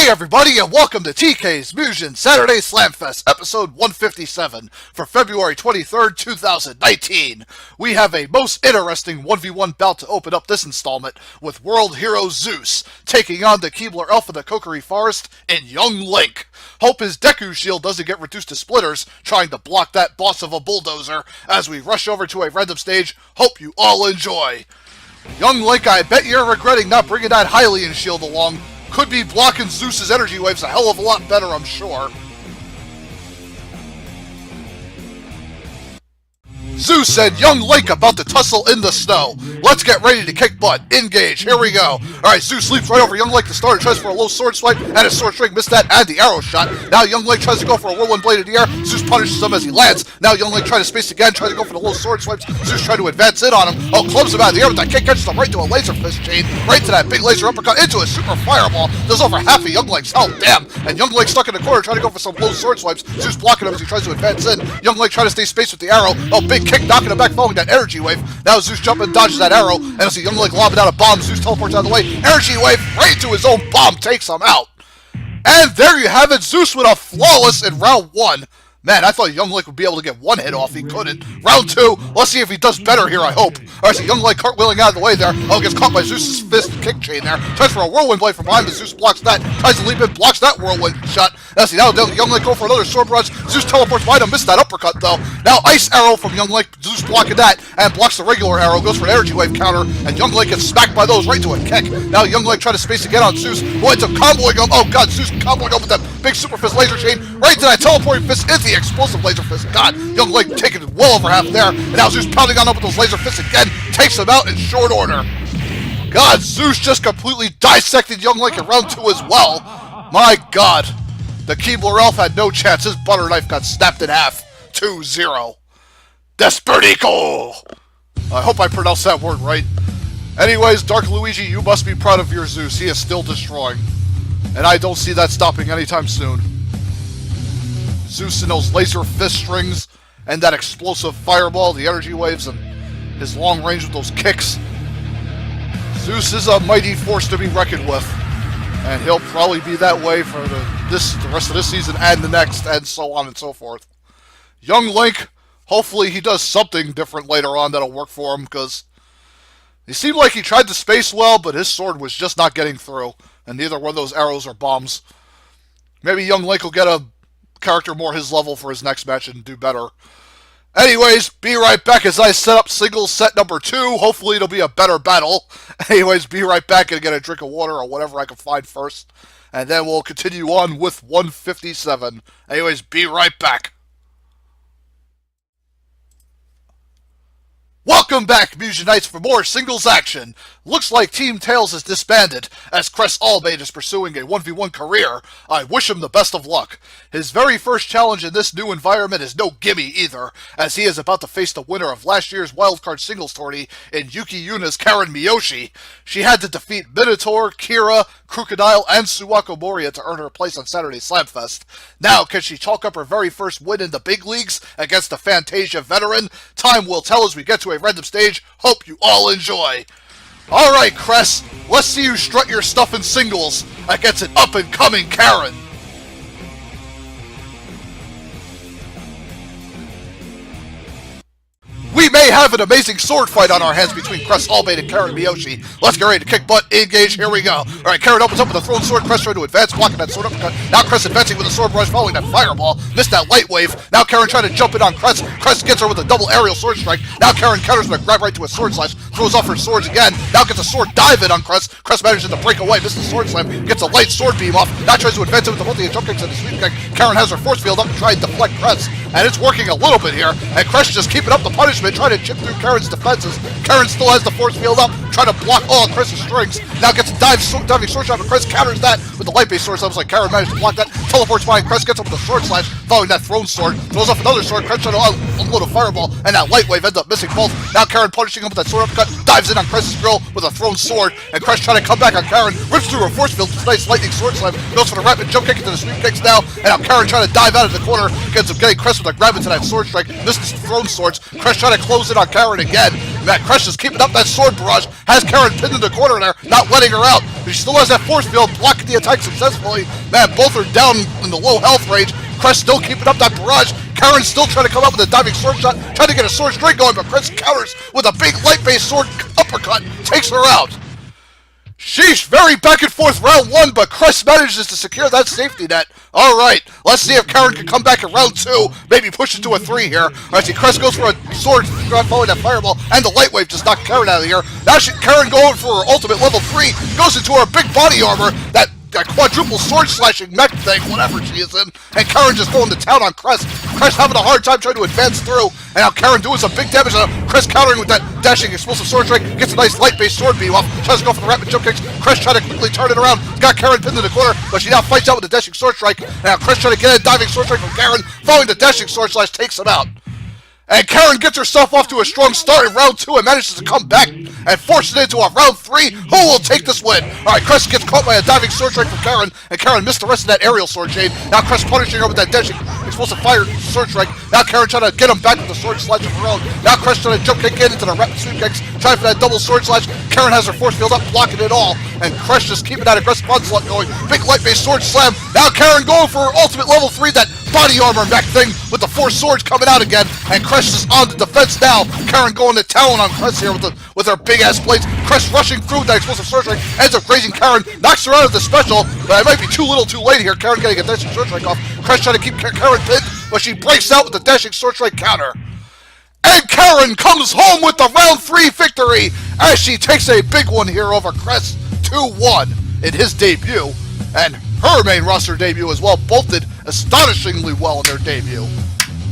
everybody, and welcome to TK's Mugen Saturday Slamfest, episode 157, for February 23rd, 2019. We have a most interesting 1v1 bout to open up this installment, with world hero Zeus taking on the Keebler Elf of the Kokiri Forest in Young Link. Hope his Deku shield doesn't get reduced to splitters, trying to block that boss of a bulldozer, as we rush over to a random stage. Hope you all enjoy. Young Link, I bet you're regretting not bringing that Hylian shield along. Could be blocking Zeus's energy waves a hell of a lot better, I'm sure. Zeus and Young Link about to tussle in the snow. Let's get ready to kick butt. Engage. Here we go. Alright, Zeus leaps right over Young Link to start and tries for a low sword swipe, and his sword string missed that and the arrow shot. Now Young Link tries to go for a whirlwind blade in the air. Zeus punishes him as he lands. Now Young Link tries to space again, tries to go for the low sword swipes. Zeus tries to advance in on him. Oh, clubs him out of the air with that kick, catches him right to a laser fist chain, right to that big laser uppercut, into a super fireball. Does over half of Young Link's health, damn. And Young Link stuck in the corner trying to go for some low sword swipes. Zeus blocking him as he tries to advance in. Young Link trying to stay spaced with the arrow. Oh, big kick, knocking him back, following that energy wave. Now Zeus jumps and dodges that arrow, and as Young Link lobbing out a bomb, Zeus teleports out of the way. Energy wave right into his own bomb, takes him out. And there you have it, Zeus with a flawless in round 1. Man, I thought Young Link would be able to get one hit off. He couldn't. Round 2, let's see if he does better here, I hope. Alright, so Young Link cartwheeling out of the way there. Oh, gets caught by Zeus's fist kick chain there. Tries for a whirlwind blade from behind, but Zeus blocks that. Tries to leap in, blocks that whirlwind shot. Now Young Link go for another sword barrage. Zeus teleports behind him, missed that uppercut though. Now ice arrow from Young Link, Zeus blocking that, and blocks the regular arrow, goes for an energy wave counter, and Young Link gets smacked by those right to a kick. Now Young Link trying to space again on Zeus, who ends up comboing him. Oh god, Zeus comboing him with that big super fist laser chain, right to that teleporting fist into the explosive laser fist. God, Young Link taking it well over half there, and now Zeus pounding on up with those laser fists again, takes him out in short order. God, Zeus just completely dissected Young Link in round 2 as well. My god, the Keebler Elf had no chance. His butter knife got snapped in half. 2-0. Desperdicious! I hope I pronounced that word right. Anyways, Dark Luigi, you must be proud of your Zeus. He is still destroying. And I don't see that stopping anytime soon. Zeus and those laser fist strings, and that explosive fireball, the energy waves, and his long range with those kicks. Zeus is a mighty force to be reckoned with, and he'll probably be that way for the rest of this season and the next, and so on and so forth. Young Link, hopefully he does something different later on that'll work for him, because he seemed like he tried to space well, but his sword was just not getting through, and neither were those arrows or bombs. Maybe Young Link will get a character more his level for his next match and do better. Anyways, be right back as I set up singles set number 2. Hopefully it'll be a better battle. Anyways, be right back and get a drink of water or whatever I can find first. And then we'll continue on with 157. Anyways, be right back. Welcome back, Mugenites, for more singles action. Looks like Team Tails is disbanded, as Crest Albate is pursuing a 1v1 career. I wish him the best of luck. His very first challenge in this new environment is no gimme either, as he is about to face the winner of last year's wildcard singles tourney in Yuki Yuna's Karin Miyoshi. She had to defeat Minotaur, Kira, Crocodile, and Suwako Moria to earn her place on Saturday Slamfest. Now, can she chalk up her very first win in the big leagues against the Fantasia veteran? Time will tell as we get to a random stage. Hope you all enjoy. Alright, Crest, let's see you strut your stuff in singles against an up-and-coming Karin. We may have an amazing sword fight on our hands between Crest Albate and Karin Miyoshi. Let's get ready to kick butt, engage, here we go. Alright, Karin opens up with a thrown sword, Crest trying to advance, blocking that sword uppercut. Now Crest advancing with a sword rush, following that fireball. Missed that light wave. Now Karin trying to jump in on Crest. Crest gets her with a double aerial sword strike. Now Karin counters with a grab right to a sword slash, throws off her swords again. Now gets a sword dive in on Crest. Crest manages to break away, misses the sword slam, gets a light sword beam off. Now tries to advance it with the multi jump kicks and the sweep kick. Karin has her force field up to try and deflect Crest. And it's working a little bit here. And Crest just keeping up the punishment, trying to chip through Karin's defenses. Karin still has the force field up, trying to block all of Crest's strings. Now gets a diving sword shot, but Crest counters that with the light-based sword. Sounds like Karin managed to block that. Teleports behind Crest, gets up with a sword slash, following that thrown sword. Throws off another sword. Crest trying to unload a fireball, and that light wave ends up missing both. Now Karin punishing him with that sword uppercut, dives in on Crest's grill with a thrown sword, and Crest trying to come back on Karin, rips through her force field, nice lightning sword slam, goes for the rapid jump kick into the sweep kicks now, and now Karin trying to dive out of the corner, gets him getting Crest Crest with a grab into that sword strike, misses thrown swords. Crest trying to close in on Karin again. Man, Crest is keeping up that sword barrage, has Karin pinned in the corner there, not letting her out. But she still has that force field, blocking the attack successfully. Man, both are down in the low health range. Crest still keeping up that barrage. Karin still trying to come up with a diving sword shot, trying to get a sword strike going, but Crest counters with a big light-based sword uppercut, takes her out. Sheesh, very back and forth round one, but Crest manages to secure that safety net. Alright, let's see if Karin can come back in round two, maybe push it to a 3 here. Alright, see, Crest goes for a sword shot following that fireball, and the light wave just knocked Karin out of the air. Now Karin going for her ultimate level 3, goes into her big body armor, that quadruple sword slashing mech thing, whatever she is in, and Karin just going to town on Crest. Crest having a hard time trying to advance through, and now Karin doing some big damage on Crest countering with that dashing explosive sword strike, gets a nice light-based sword beam off, tries to go for the rapid jump kicks. Crest trying to quickly turn it around, got Karin pinned in the corner, but she now fights out with the dashing sword strike. Now Crest trying to get a diving sword strike from Karin, following the dashing sword slash, takes him out. And Karin gets herself off to a strong start in round 2 and manages to come back and force it into a round 3. Who will take this win? Alright, Crest gets caught by a diving sword strike from Karin, and Karin missed the rest of that aerial sword chain. Now Crest punishing her with that dashing explosive fire sword strike. Now Karin trying to get him back with the sword slash of her own. Now Crest trying to jump kick in into the rapid sweep kicks, trying for that double sword slash. Karin has her force field up, blocking it all, and Crest just keeping that aggressive onslaught going. Big light-based sword slam. Now Karin going for her ultimate level 3, that body armor mech thing with the 4 swords coming out again, and Crest is on the defense now. Karin going to town on Crest here with her big ass blades. Crest rushing through that explosive sword strike, ends up grazing Karin, knocks her out of the special, but it might be too little too late here. Karin getting a dashing sword strike off. Crest trying to keep Karin pinned, but she breaks out with the dashing sword strike counter. And Karin comes home with the round 3 victory as she takes a big one here over Crest 2-1 in his debut, and her main roster debut as well. Both did astonishingly well in their debut.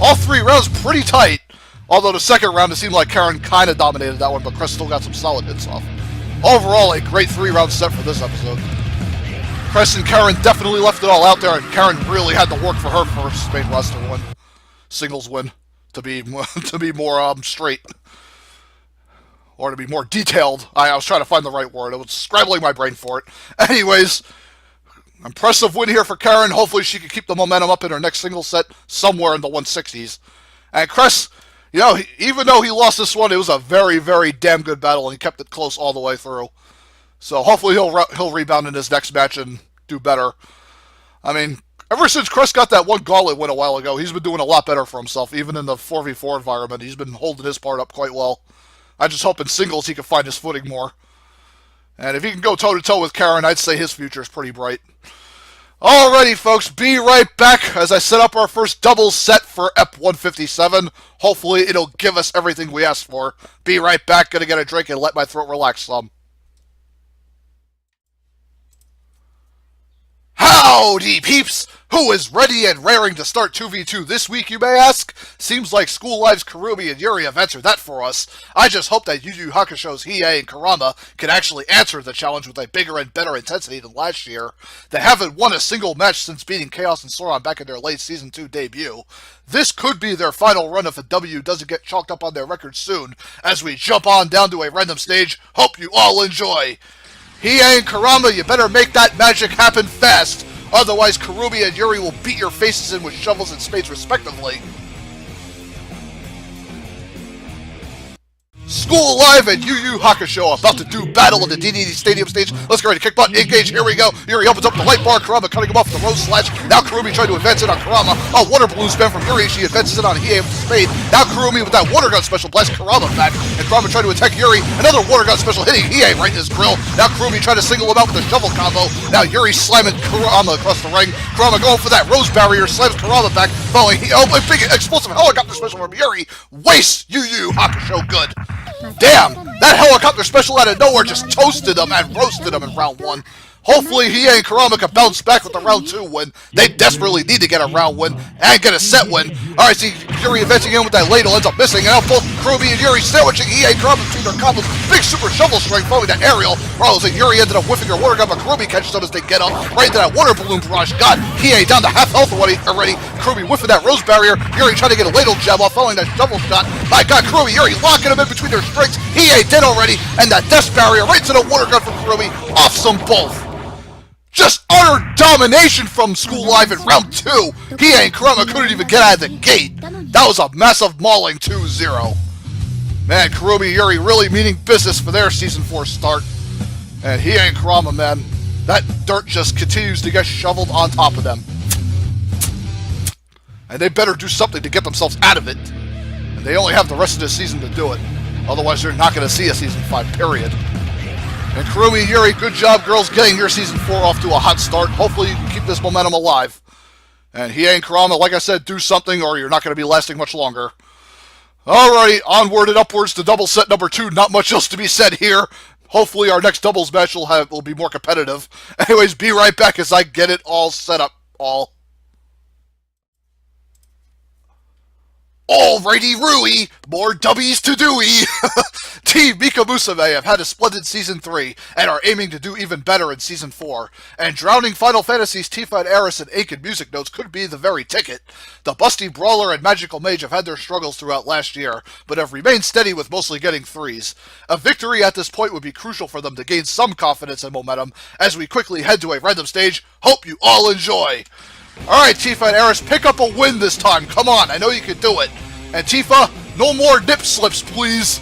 All 3 rounds pretty tight, although the second round it seemed like Karin kind of dominated that one, but Crest still got some solid hits off. Overall, a great 3-round set for this episode. Crest and Karin definitely left it all out there, and Karin really had to work for her first main roster win. Singles win, to be more straight. Or to be more detailed. I was trying to find the right word. I was scrambling my brain for it. Anyways, impressive win here for Karin. Hopefully she can keep the momentum up in her next single set somewhere in the 160s. And Crest, you know, even though he lost this one, it was a very, very damn good battle, and he kept it close all the way through. So hopefully he'll rebound in his next match and do better. I mean, ever since Crest got that one gauntlet win a while ago, he's been doing a lot better for himself. Even in the 4v4 environment, he's been holding his part up quite well. I just hope in singles he can find his footing more. And if he can go toe-to-toe with Karin, I'd say his future is pretty bright. Alrighty, folks, be right back as I set up our first double set for EP 157. Hopefully it'll give us everything we asked for. Be right back, gonna get a drink and let my throat relax some. Howdy, peeps! Who is ready and raring to start 2v2 this week, you may ask? Seems like School Live's Kurumi and Yuri have answered that for us. I just hope that Yu Yu Hakusho's Hiei and Kurama can actually answer the challenge with a bigger and better intensity than last year. They haven't won a single match since beating Chaos and Soran back in their late Season 2 debut. This could be their final run if a W doesn't get chalked up on their record soon. As we jump on down to a random stage, hope you all enjoy! Hiei and Kurama, you better make that magic happen fast! Otherwise, Kurumi and Yuri will beat your faces in with shovels and spades respectively. School Live and Yu Yu Hakusho about to do battle in the DDD Stadium stage. Let's get ready to kick butt, engage, here we go. Yuri opens up the light bar, Kurama cutting him off with the rose slash. Now Kurumi trying to advance it on Kurama. A water balloon spin from Yuri, she advances it on Hiei with the spade. Now Kurumi with that water gun special blasts Kurama back. And Kurama trying to attack Yuri. Another water gun special hitting Hiei right in his grill. Now Kurumi trying to single him out with a shovel combo. Now Yuri slamming Kurama across the ring. Kurama going for that rose barrier, slams Kurama back. Following, a big explosive helicopter special from Yuri. Wastes Yu Yu Hakusho good. Damn! That helicopter special out of nowhere just toasted them and roasted them in round 1. Hopefully Hiei and Kurama can bounce back with the round 2 win. They desperately need to get a round win and get a set win. Alright, see Yuri advancing in with that ladle, ends up missing, and now both Kurumi and Yuri sandwiching Hiei and Kurama between their combos. Big super shovel strike following that aerial. Rolls and Yuri ended up whiffing her water gun, but Kurumi catches them as they get up. Right into that water balloon barrage. God, Hiei down to half health already. Kurumi whiffing that rose barrier. Yuri trying to get a ladle jab off following that shovel shot. My God, Kurumi, Yuri locking them in between their strings. Hiei dead already, and that death barrier right to the water gun from Kurumi. Off some both. Just utter domination from School Life in round 2. Hiei and Kurama couldn't even get out of the gate. That was a massive mauling 2-0. Man, Kurumi Yuri really meaning business for their Season 4 start. And Hiei and Kurama, man, that dirt just continues to get shoveled on top of them. And they better do something to get themselves out of it. And they only have the rest of this season to do it. Otherwise, you're not going to see a Season 5, period. And Kurumi Yuri, good job, girls, getting your Season 4 off to a hot start. Hopefully, you can keep this momentum alive. And Hiei and Kurama, like I said, do something or you're not going to be lasting much longer. Alrighty, onward and upwards to double set number 2. Not much else to be said here. Hopefully our next doubles match will be more competitive. Anyways, be right back as I get it all set up. Alrighty, Rui, more W's to doey. Team Mika Musume have had a splendid Season 3, and are aiming to do even better in Season 4. And drowning Final Fantasies Tifa and Aris in ink and music notes could be the very ticket. The busty Brawler and Magical Mage have had their struggles throughout last year, but have remained steady with mostly getting 3s. A victory at this point would be crucial for them to gain some confidence and momentum, as we quickly head to a random stage. Hope you all enjoy! Alright, Tifa and Aris, pick up a win this time. Come on, I know you can do it. And Tifa, no more nip slips, please.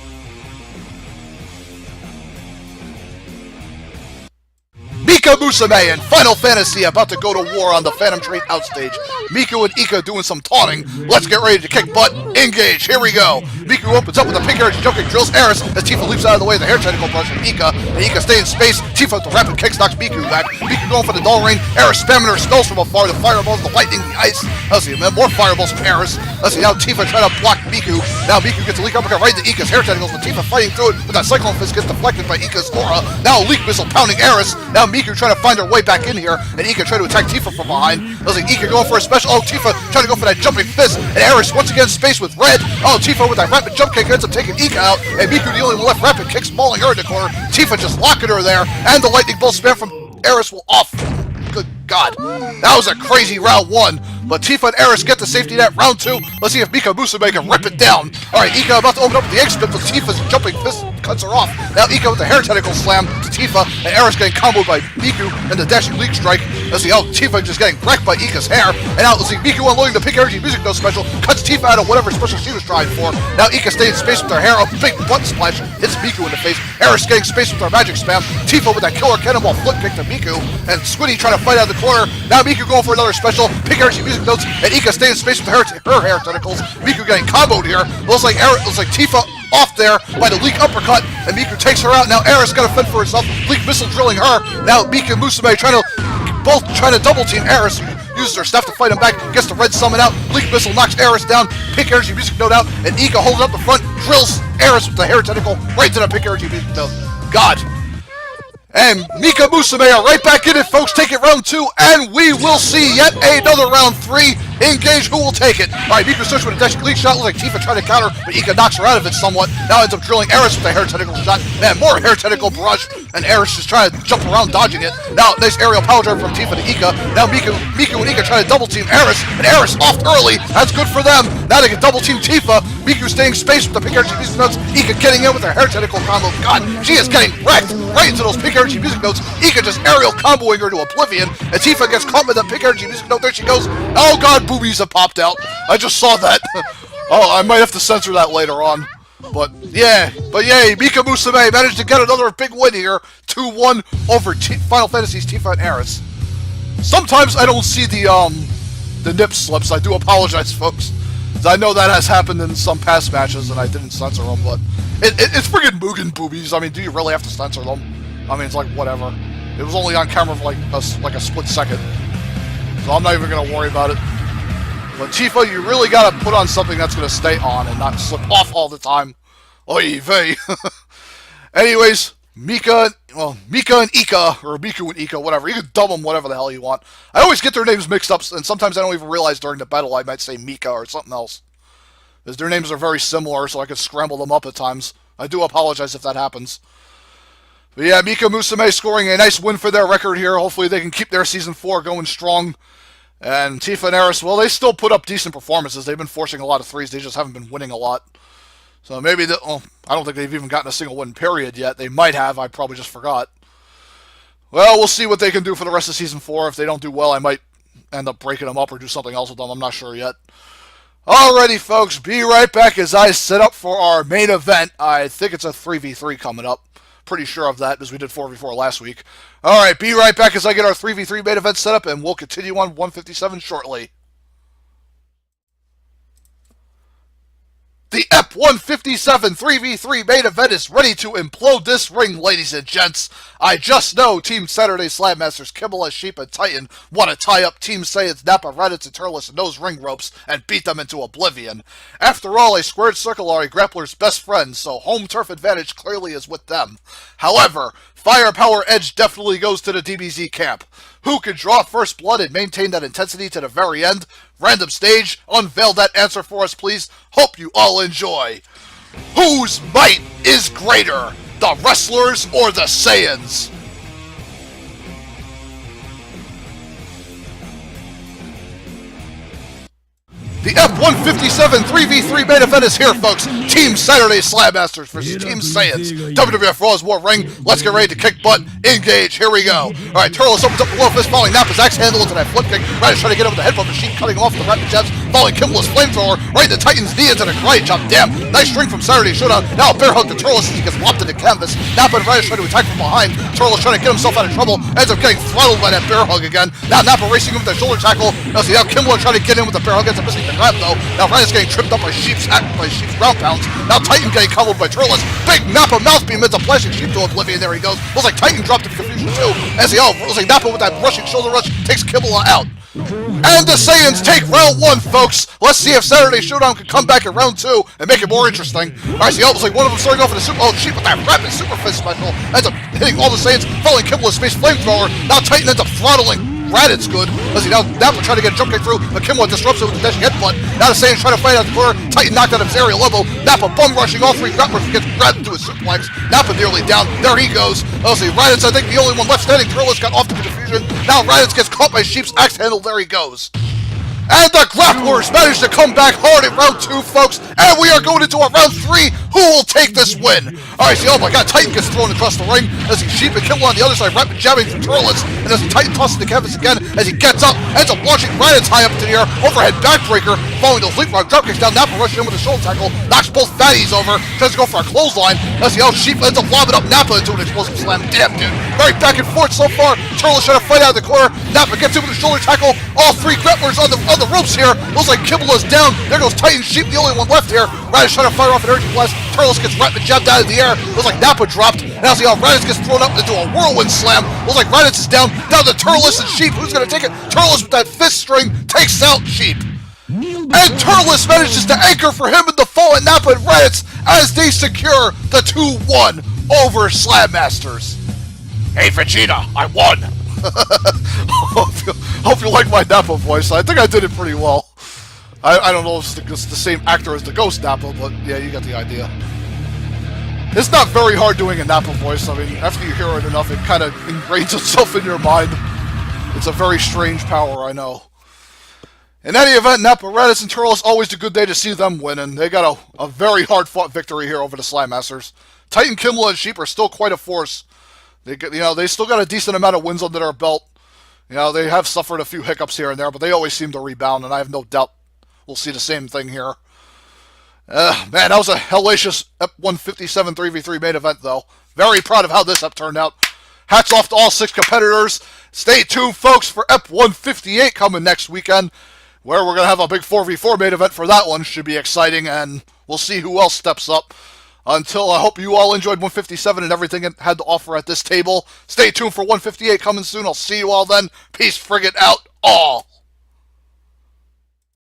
Mika Musume and Final Fantasy about to go to war on the Phantom Train outstage. Miku and Ika doing some taunting. Let's get ready to kick butt. Engage. Here we go. Miku opens up with a pink energy jumping drills Aris as Tifa leaps out of the way of the hair tentacle brush from Ika. And Ika stays in space. Tifa with the rapid kicks knocks Miku back. Miku going for the dull rain. Aris spamming her spells from afar. The fireballs, the lightning, the ice. Let's see, more fireballs from Aris. Let's see, now Tifa trying to block Miku. Now Miku gets a leak uppercut right into Ika's hair tentacles, but Tifa fighting through it, but that Cyclone Fist gets deflected by Ika's aura. Now a leak missile pounding Aris. Now Miku trying to find her way back in here, and Ika trying to attack Tifa from behind. Looks like Ika going for a special. Oh, Tifa trying to go for that jumping fist, and Aris once again space with red. Oh, Tifa with that rapid jump kick ends up taking Ika out, and Miku the only one left rapid kick, mauling her in the corner. Tifa just locking her there, and the lightning bolt spam from Aris will off. Good God. That was a crazy round 1. But Tifa and Aris get the safety net. Round 2. Let's see if Mika Musume can rip it down. Alright, Ika about to open up the egg spit, but Tifa's jumping fist cuts her off. Now Ika with the hair tentacle slam to Tifa, and Aris getting comboed by Miku and the dashing leak strike. Let's see how Tifa just getting wrecked by Ika's hair. And now let's see Miku unloading the pink energy music note special, cuts Tifa out of whatever special she was trying for. Now Ika stays in space with her hair, a big butt splash, hits Miku in the face. Aris getting space with her magic spam. Tifa with that killer cannonball flip kick to Miku, and Squiddy trying to fight out of the corner. Now Miku going for another special, pink energy music notes, and Ika staying in space with her hair tentacles. Miku getting comboed here. Looks like Tifa off there by the leak uppercut, and Miku takes her out. Now Aris got to fend for herself. Leak missile drilling her. Now Mika Musume trying to double team Aris. Uses her staff to fight him back. Gets the red summon out. Leak missile knocks Aris down. Pink energy music note out, and Ika holds up the front, drills Aris with the hair tentacle right to the pink energy music note. God. And Mika Musume are right back in it, folks. Take it round 2, and we will see yet another round 3. Engage, who will take it? Alright, Miku starts with a dashing lead shot. Looks like Tifa trying to counter, but Ika knocks her out of it somewhat. Now ends up drilling Aris with a hair tentacle shot. Man, more hair tentacle barrage, and Aris just trying to jump around dodging it. Now, nice aerial power drive from Tifa to Ika. Now Miku and Ika trying to double team Aris, and Aris off early. That's good for them. Now they can double team Tifa. Miku staying in space with the pink energy music notes. Ika getting in with her hair tentacle combo. God, she is getting wrecked right into those pink energy music notes. Ika just aerial comboing her to oblivion, and Tifa gets caught with the pink energy music note. There she goes. Oh God, boobies have popped out. I just saw that. Oh, I might have to censor that later on. But yay, Mika Musume managed to get another big win here. 2-1 over Final Fantasy's Tifa and Aris. Sometimes I don't see the nip slips. I do apologize, folks. I know that has happened in some past matches, and I didn't censor them, but it's friggin' Mugen boobies. I mean, do you really have to censor them? I mean, it's like, whatever. It was only on camera for like a split second. So I'm not even going to worry about it. But Tifa, you really got to put on something that's going to stay on and not slip off all the time. Oy vey. Anyways, Mika and Ika, or Miku and Ika, whatever. You can dub them whatever the hell you want. I always get their names mixed up, and sometimes I don't even realize during the battle I might say Mika or something else. Because their names are very similar, so I could scramble them up at times. I do apologize if that happens. But yeah, Mika Musume scoring a nice win for their record here. Hopefully they can keep their Season 4 going strong. And Tifa and Aris, well, they still put up decent performances. They've been forcing a lot of 3s. They just haven't been winning a lot. So maybe, I don't think they've even gotten a single win period yet. They might have. I probably just forgot. Well, we'll see what they can do for the rest of Season 4. If they don't do well, I might end up breaking them up or do something else with them. I'm not sure yet. Alrighty, folks, be right back as I set up for our main event. I think it's a 3v3 coming up. Pretty sure of that, because we did 4v4 last week. Alright, be right back as I get our 3v3 main event set up, and we'll continue on 157 shortly. The EP 157 3v3 main event is ready to implode this ring, ladies and gents. I just know Team Saturday Slam Masters Kimble, Sheep, and Titan want to tie up Team Saiyans, Nappa, Raditz, and Turles in those ring ropes and beat them into oblivion. After all, a squared circle are a grappler's best friend, so home turf advantage clearly is with them. However, firepower edge definitely goes to the DBZ camp. Who can draw first blood and maintain that intensity to the very end? Random stage, unveil that answer for us, please. Hope you all enjoy. Whose might is greater, the wrestlers or the Saiyans? The F-157 3v3 main event is here, folks. Team Saturday Slam Masters versus Team Saiyans. WWF Raw's War Ring. Let's get ready to kick butt. Engage. Here we go. All right, Turles opens up the low fist, following Nappa's axe handle into that flip kick. Raditz trying to get him with the head from the sheet, cutting him off the rapid jabs. Following Kimball's flamethrower, right in the Titan's knee into the karate chop. Damn, nice string from Saturday Showdown. Now a bear hug to Turles as he gets lopped into canvas. Nappa and Raditz trying to attack from behind. Turles trying to get himself out of trouble. Ends up getting throttled by that bear hug again. Now Nappa racing him with the shoulder tackle. Now Kimball trying to get in with the bear hug. Ends up missing the grab though. Now Raditz getting tripped up by Sheep's ground pounds. Now Titan getting covered by Turles. Big Nappa mouthbeam ends up flashing Sheep to oblivion. There he goes. Looks like Titan dropped into confusion too. As looks like Nappa with that rushing shoulder rush takes Kimball out. And the Saiyans take round 1, folks. Let's see if Saturday Showdown can come back in round 2 and make it more interesting. Alright, looks like one of them starting off in a super. Oh, Sheep with that rapid super fist special ends up hitting all the Saiyans, following Kimball's space flamethrower. Now Titan ends up throttling Raditz good. Let's see, now Nappa trying to get a jump kick through, but Kimball disrupts it with the dashing headbutt. Now the Saiyans trying to fight out the corner. Titan knocked out of his aerial level. Nappa bum rushing all 3 grapplers, gets grabbed into his suplex. Nappa nearly down. There he goes. Let's see, Raditz, I think the only one left standing. Turles got off to the confusion. Now Raditz gets caught by Sheep's axe handle. There he goes. And the grapplers managed to come back hard in round 2, folks. And we are going into a round 3. Who will take this win? Alright, oh my god, Titan gets thrown across the ring. As he Sheep and Kimball on the other side, rapid jabbing from Turles. And as Titan tosses the canvas again, as he gets up, ends up launching Raditz high up into the air. Overhead backbreaker, following those leapfrog dropkicks down. Nappa rushes in with a shoulder tackle, knocks both fatties over, tries to go for a clothesline. As Sheep ends up lobbing up Nappa into an explosive slam. Damn, dude. Very back and forth so far. Turles trying to fight out of the corner. Nappa gets in with a shoulder tackle. All 3 grapplers on the ropes here. Looks like Kimball is down. There goes Titan. Sheep, the only one left here. Raditz trying to fire off an energy blast. Turles gets rapid jabbed out of the air. Looks like Nappa dropped. Now Raditz gets thrown up into a whirlwind slam. Looks like Raditz is down to Turles and Sheep. Who's going to take it? Turles with that fist string takes out Sheep. And Turles manages to anchor for him in the fall at Nappa and Raditz as they secure the 2-1 over Slam Masters. Hey Vegeta, I won. Hope you like my Nappa voice. I think I did it pretty well. I don't know if it's the same actor as the Ghost Nappa, but yeah, you got the idea. It's not very hard doing a Nappa voice. I mean, after you hear it enough, it kind of ingrains itself in your mind. It's a very strange power, I know. In any event, Nappa, Raditz, and Turles, always a good day to see them win, and they got a very hard-fought victory here over the Slam Masters. Titan, Kimball, and Sheep are still quite a force. They still got a decent amount of wins under their belt. They have suffered a few hiccups here and there, but they always seem to rebound, and I have no doubt we'll see the same thing here. Man, that was a hellacious F-157 3v3 main event, though. Very proud of how this up turned out. Hats off to all 6 competitors. Stay tuned, folks, for F-158 coming next weekend, where we're going to have a big 4v4 main event for that one. Should be exciting, and we'll see who else steps up. Until I hope you all enjoyed 157 and everything it had to offer at this table. Stay tuned for 158 coming soon. I'll see you all then. Peace friggin' out all.